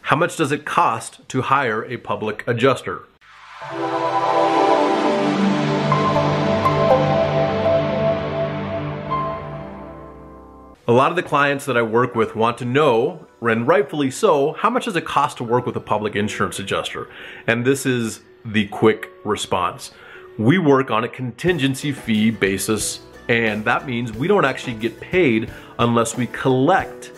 How much does it cost to hire a public adjuster? A lot of the clients that I work with want to know, and rightfully so, how much does it cost to work with a public insurance adjuster? And this is the quick response. We work on a contingency fee basis, and that means we don't actually get paid unless we collect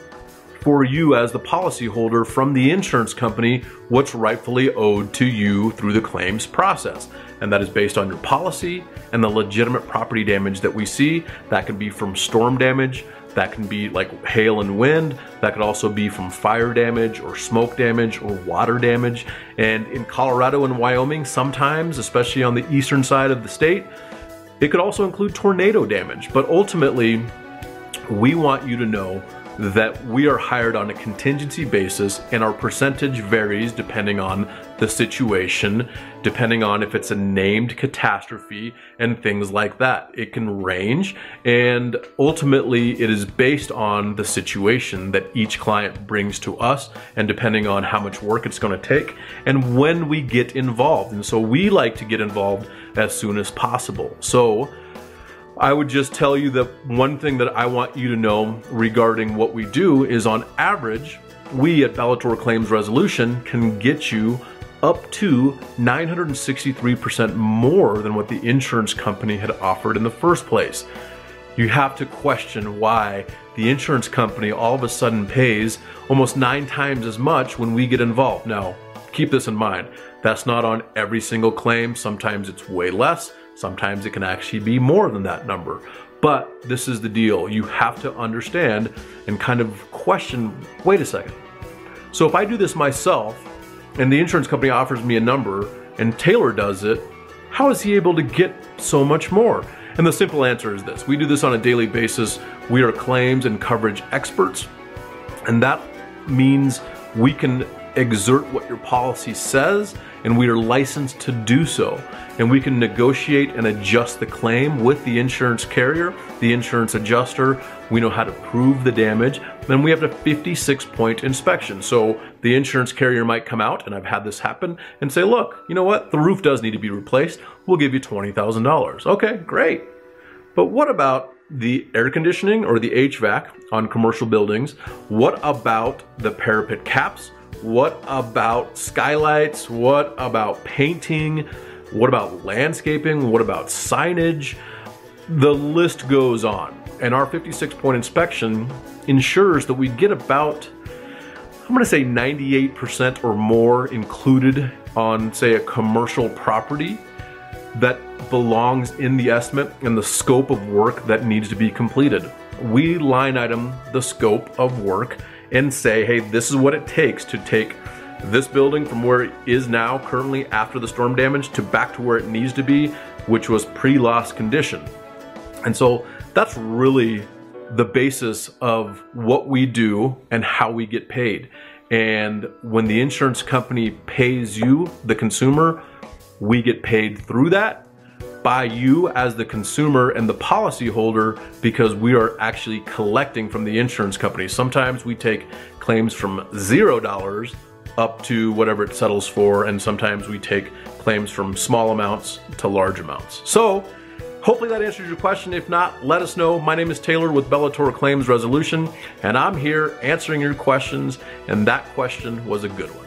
for you as the policyholder from the insurance company what's rightfully owed to you through the claims process. And that is based on your policy and the legitimate property damage that we see. That can be from storm damage, that can be like hail and wind, that could also be from fire damage or smoke damage or water damage. And in Colorado and Wyoming, sometimes, especially on the eastern side of the state, it could also include tornado damage. But ultimately, we want you to know that we are hired on a contingency basis, and our percentage varies depending on the situation, depending on if it's a named catastrophe and things like that. It can range, and ultimately it is based on the situation that each client brings to us, and depending on how much work it's going to take and when we get involved. And so we like to get involved as soon as possible. So I would just tell you that one thing that I want you to know regarding what we do is, on average, we at Bellator Claims Resolution can get you up to 963% more than what the insurance company had offered in the first place. You have to question why the insurance company all of a sudden pays almost 9 times as much when we get involved. Now, keep this in mind. That's not on every single claim. Sometimes it's way less. Sometimes it can actually be more than that number. But this is the deal. You have to understand and kind of question, wait a second. So if I do this myself and the insurance company offers me a number and Taylor does it, how is he able to get so much more? And the simple answer is this. We do this on a daily basis. We are claims and coverage experts. And that means we can exert what your policy says, and we are licensed to do so. And we can negotiate and adjust the claim with the insurance carrier, the insurance adjuster. We know how to prove the damage. Then we have a 56-point inspection. So the insurance carrier might come out, and I've had this happen, and say, look, you know what? The roof does need to be replaced. We'll give you $20,000. Okay, great. But what about the air conditioning or the HVAC on commercial buildings? What about the parapet caps? What about skylights? What about painting? What about landscaping? What about signage? The list goes on. And our 56-point inspection ensures that we get about, I'm gonna say 98% or more included on, say, a commercial property that belongs in the estimate and the scope of work that needs to be completed. We line item the scope of work and say, hey, this is what it takes to take this building from where it is now currently after the storm damage to back to where it needs to be, which was pre-loss condition. And so that's really the basis of what we do and how we get paid. And when the insurance company pays you, the consumer, we get paid through that by you as the consumer and the policyholder, because we are actually collecting from the insurance company. Sometimes we take claims from $0 up to whatever it settles for, and sometimes we take claims from small amounts to large amounts. So hopefully that answers your question. If not, let us know. My name is Taylor with Bellator Claims Resolution, and I'm here answering your questions, and that question was a good one.